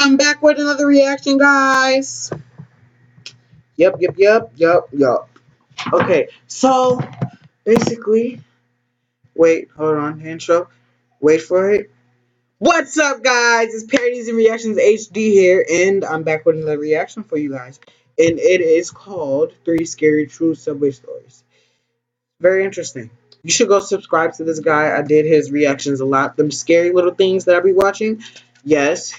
I'm back with another reaction, guys. Yep. Okay, so basically, wait, hold on, intro. Wait for it. What's up, guys? It's Parodies and Reactions HD here, and I'm back with another reaction for you guys. And it is called Three Scary True Subway Stories. Very interesting. You should go subscribe to this guy. I did his reactions a lot. Them scary little things that I be watching. Yes,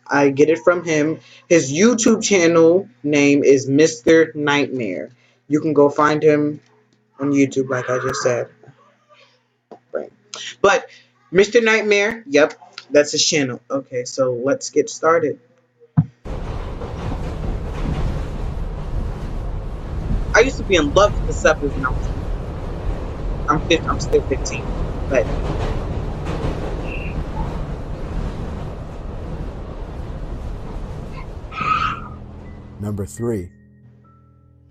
I get it from him. His YouTube channel name is Mr. Nightmare. You can go find him on YouTube, like I just said. Right. But Mr. Nightmare, yep, that's his channel. Okay, so let's get started. I used to be in love with the Subways when I was. I'm still 15, but Number 3.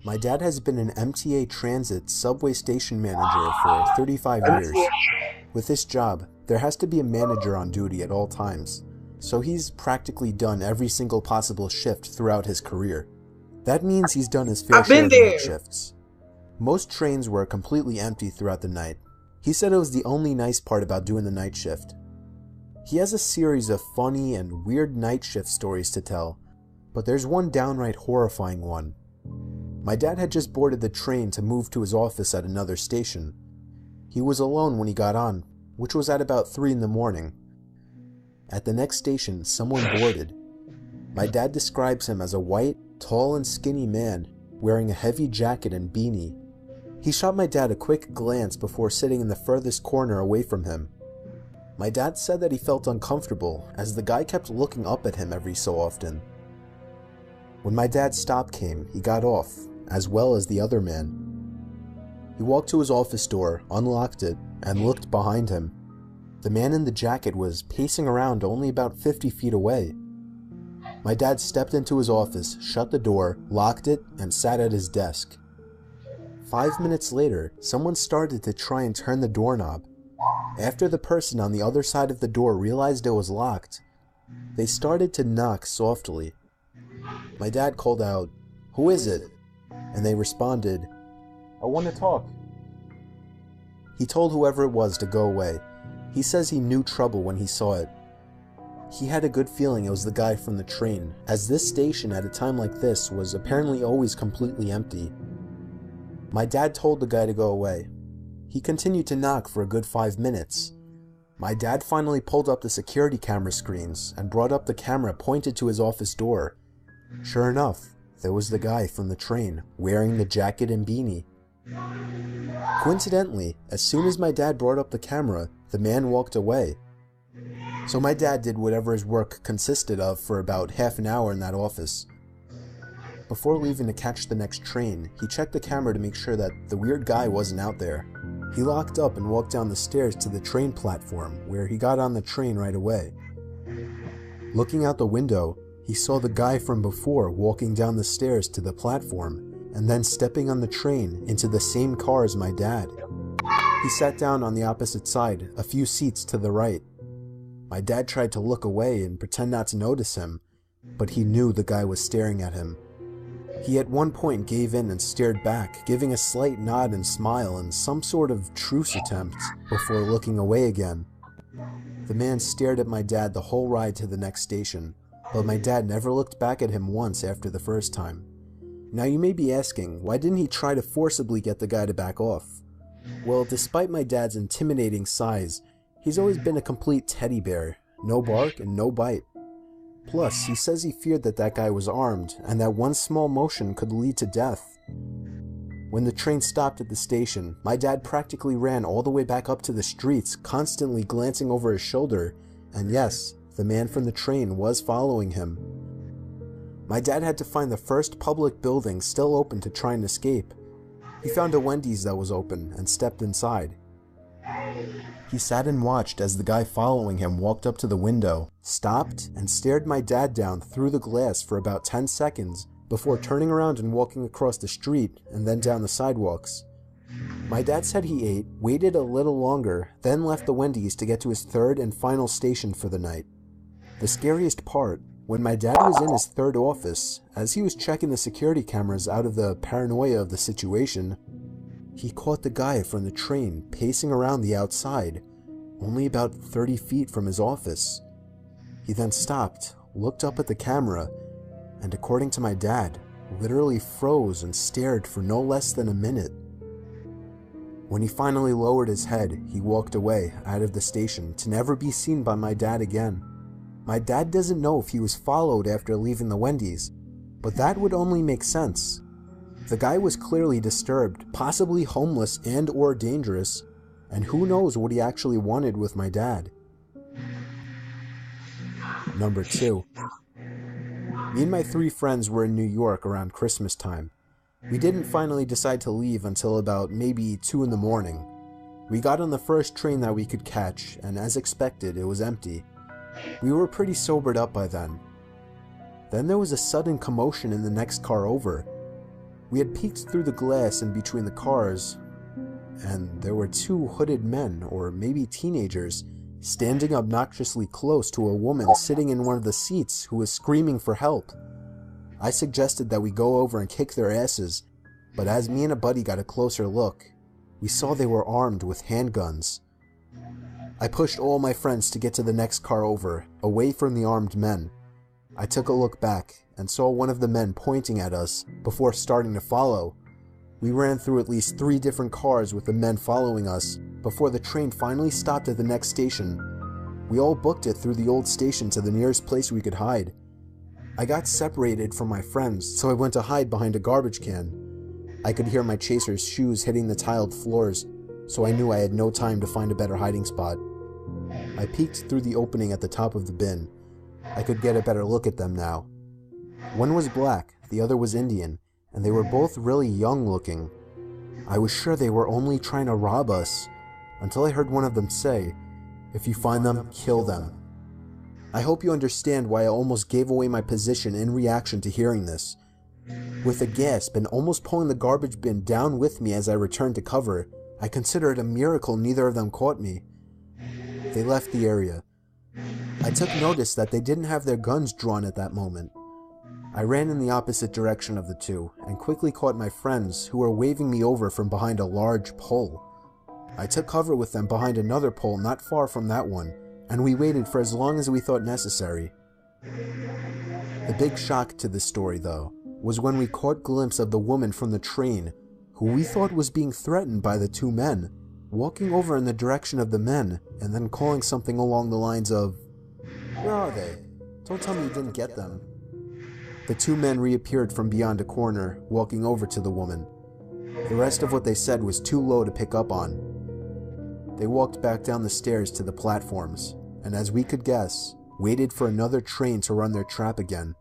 My dad has been an MTA Transit subway station manager for 35 years. With this job, there has to be a manager on duty at all times, so he's practically done every single possible shift throughout his career. That means he's done his fair share of night shifts. Most trains were completely empty throughout the night. He said it was the only nice part about doing the night shift. He has a series of funny and weird night shift stories to tell, but there's one downright horrifying one. My dad had just boarded the train to move to his office at another station. He was alone when he got on, which was at about 3 in the morning. At the next station, someone boarded. My dad describes him as a white, tall and skinny man, wearing a heavy jacket and beanie. He shot my dad a quick glance before sitting in the furthest corner away from him. My dad said that he felt uncomfortable as the guy kept looking up at him every so often. When my dad's stop came, he got off, as well as the other man. He walked to his office door, unlocked it, and looked behind him. The man in the jacket was pacing around only about 50 feet away. My dad stepped into his office, shut the door, locked it, and sat at his desk. 5 minutes later, someone started to try and turn the doorknob. After the person on the other side of the door realized it was locked, they started to knock softly. My dad called out, "Who is it?" And they responded, "I want to talk." He told whoever it was to go away. He says he knew trouble when he saw it. He had a good feeling it was the guy from the train, as this station at a time like this was apparently always completely empty. My dad told the guy to go away. He continued to knock for a good 5 minutes. My dad finally pulled up the security camera screens and brought up the camera pointed to his office door. Sure enough, there was the guy from the train, wearing the jacket and beanie. Coincidentally, as soon as my dad brought up the camera, the man walked away. So my dad did whatever his work consisted of for about half an hour in that office. Before leaving to catch the next train, he checked the camera to make sure that the weird guy wasn't out there. He locked up and walked down the stairs to the train platform, where he got on the train right away. Looking out the window, he saw the guy from before walking down the stairs to the platform, and then stepping on the train into the same car as my dad. He sat down on the opposite side, a few seats to the right. My dad tried to look away and pretend not to notice him, but he knew the guy was staring at him. He at one point gave in and stared back, giving a slight nod and smile in some sort of truce attempt before looking away again. The man stared at my dad the whole ride to the next station, but my dad never looked back at him once after the first time. Now you may be asking, why didn't he try to forcibly get the guy to back off? Well, despite my dad's intimidating size, he's always been a complete teddy bear, no bark and no bite. Plus, he says he feared that guy was armed, and that one small motion could lead to death. When the train stopped at the station, my dad practically ran all the way back up to the streets, constantly glancing over his shoulder, and yes, the man from the train was following him. My dad had to find the first public building still open to try and escape. He found a Wendy's that was open and stepped inside. He sat and watched as the guy following him walked up to the window, stopped, and stared my dad down through the glass for about 10 seconds before turning around and walking across the street and then down the sidewalks. My dad said he ate, waited a little longer, then left the Wendy's to get to his third and final station for the night. The scariest part When my dad was in his third office, as he was checking the security cameras out of the paranoia of the situation, he caught the guy from the train pacing around the outside, only about 30 feet from his office. He then stopped, looked up at the camera, and according to my dad, literally froze and stared for no less than a minute. When he finally lowered his head, he walked away out of the station to never be seen by my dad again. My dad doesn't know if he was followed after leaving the Wendy's, but that would only make sense. The guy was clearly disturbed, possibly homeless and or dangerous, and who knows what he actually wanted with my dad. Number 2. Me and my 3 friends were in New York around Christmas time. We didn't finally decide to leave until about maybe 2 in the morning. We got on the first train that we could catch, and as expected, it was empty. We were pretty sobered up by then. Then there was a sudden commotion in the next car over. We had peeked through the glass in between the cars, and there were 2 hooded men, or maybe teenagers, standing obnoxiously close to a woman sitting in one of the seats who was screaming for help. I suggested that we go over and kick their asses, but as me and a buddy got a closer look, we saw they were armed with handguns. I pushed all my friends to get to the next car over, away from the armed men. I took a look back and saw one of the men pointing at us before starting to follow. We ran through at least 3 different cars with the men following us before the train finally stopped at the next station. We all booked it through the old station to the nearest place we could hide. I got separated from my friends, so I went to hide behind a garbage can. I could hear my chaser's shoes hitting the tiled floors, so I knew I had no time to find a better hiding spot. I peeked through the opening at the top of the bin. I could get a better look at them now. One was black, the other was Indian, and they were both really young looking. I was sure they were only trying to rob us, until I heard one of them say, "If you find them, kill them." I hope you understand why I almost gave away my position in reaction to hearing this. With a gasp and almost pulling the garbage bin down with me as I returned to cover, I consider it a miracle neither of them caught me. They left the area. I took notice that they didn't have their guns drawn at that moment. I ran in the opposite direction of the 2 and quickly caught my friends who were waving me over from behind a large pole. I took cover with them behind another pole not far from that one, and we waited for as long as we thought necessary. The big shock to this story, though, was when we caught glimpse of the woman from the train, who we thought was being threatened by the 2 men, walking over in the direction of the men and then calling something along the lines of, "Where are they? Don't tell me you didn't get them." The 2 men reappeared from beyond a corner, walking over to the woman. The rest of what they said was too low to pick up on. They walked back down the stairs to the platforms, and as we could guess, waited for another train to run their trap again.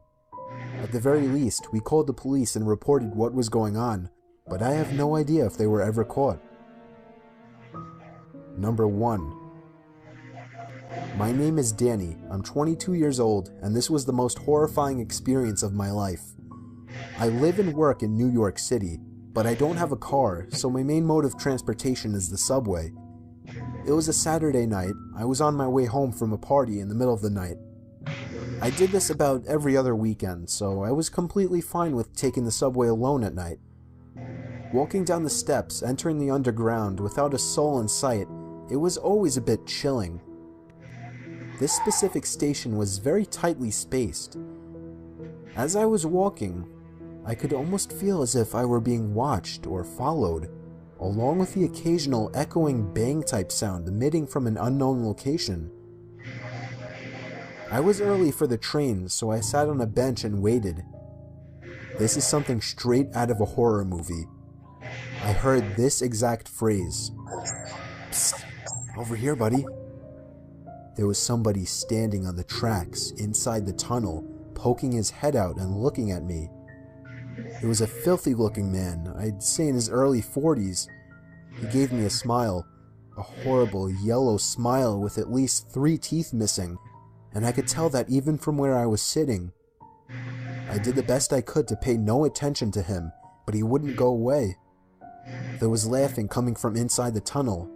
At the very least, we called the police and reported what was going on, but I have no idea if they were ever caught. Number 1. My name is Danny, I'm 22 years old, and this was the most horrifying experience of my life. I live and work in New York City, but I don't have a car, so my main mode of transportation is the subway. It was a Saturday night. I was on my way home from a party in the middle of the night. I did this about every other weekend, so I was completely fine with taking the subway alone at night. Walking down the steps, entering the underground without a soul in sight, it was always a bit chilling. This specific station was very tightly spaced. As I was walking, I could almost feel as if I were being watched or followed, along with the occasional echoing bang-type sound emitting from an unknown location. I was early for the train, so I sat on a bench and waited. This is something straight out of a horror movie. I heard this exact phrase. "Psst, over here, buddy." There was somebody standing on the tracks inside the tunnel, poking his head out and looking at me. It was a filthy-looking man, I'd say in his early 40s. He gave me a smile, a horrible yellow smile with at least 3 teeth missing, and I could tell that even from where I was sitting. I did the best I could to pay no attention to him, but he wouldn't go away. There was laughing coming from inside the tunnel,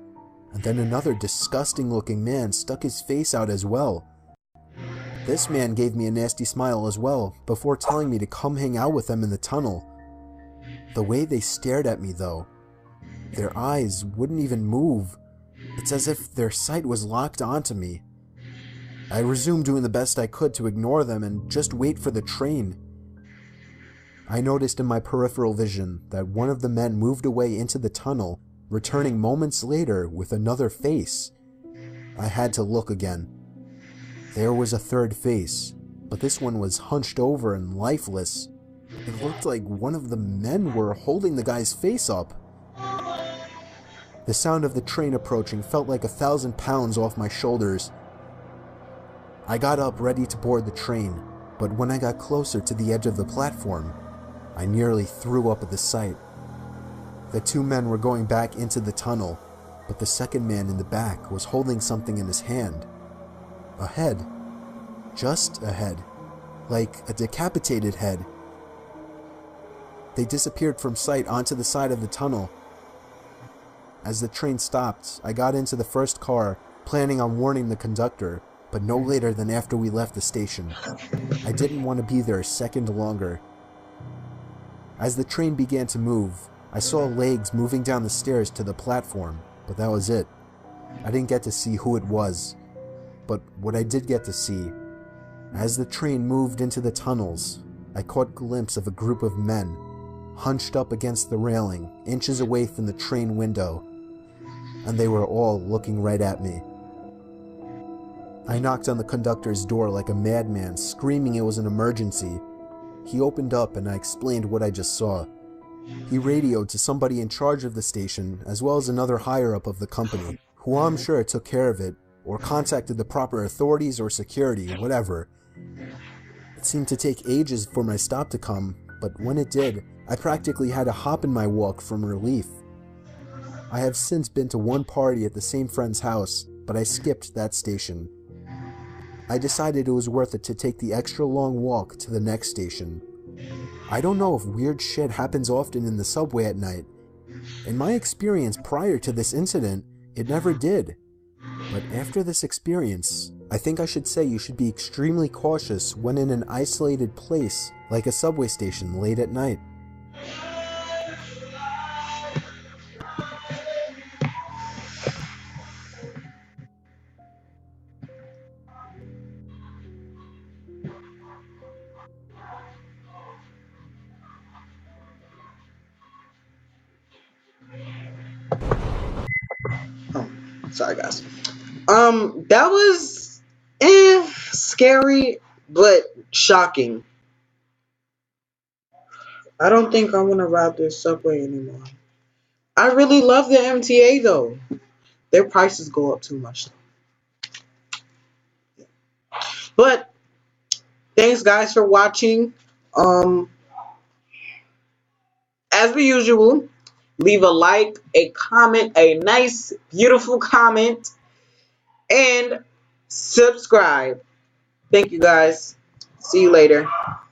and then another disgusting-looking man stuck his face out as well. This man gave me a nasty smile as well, before telling me to come hang out with them in the tunnel. The way they stared at me though, their eyes wouldn't even move. It's as if their sight was locked onto me. I resumed doing the best I could to ignore them and just wait for the train. I noticed in my peripheral vision that one of the men moved away into the tunnel, returning moments later with another face. I had to look again. There was a third face, but this one was hunched over and lifeless. It looked like one of the men were holding the guy's face up. The sound of the train approaching felt like 1,000 pounds off my shoulders. I got up ready to board the train, but when I got closer to the edge of the platform, I nearly threw up at the sight. The two men were going back into the tunnel, but the second man in the back was holding something in his hand. A head. Just a head. Like a decapitated head. They disappeared from sight onto the side of the tunnel. As the train stopped, I got into the first car, planning on warning the conductor, but no later than after we left the station. I didn't want to be there a second longer. As the train began to move, I saw legs moving down the stairs to the platform, but that was it. I didn't get to see who it was. But what I did get to see, as the train moved into the tunnels, I caught a glimpse of a group of men, hunched up against the railing, inches away from the train window, and they were all looking right at me. I knocked on the conductor's door like a madman, screaming it was an emergency. He opened up and I explained what I just saw. He radioed to somebody in charge of the station, as well as another higher-up of the company, who I'm sure took care of it, or contacted the proper authorities or security, whatever. It seemed to take ages for my stop to come, but when it did, I practically had to hop in my walk from relief. I have since been to one party at the same friend's house, but I skipped that station. I decided it was worth it to take the extra long walk to the next station. I don't know if weird shit happens often in the subway at night. In my experience prior to this incident, it never did. But after this experience, I think I should say you should be extremely cautious when in an isolated place like a subway station late at night. Oh, sorry guys. That was scary but shocking. I don't think I want to ride this subway anymore. I really love the MTA though. Their prices go up too much. But thanks guys for watching. As per usual, leave a like, a comment, a nice, beautiful comment, and subscribe. Thank you guys. See you later.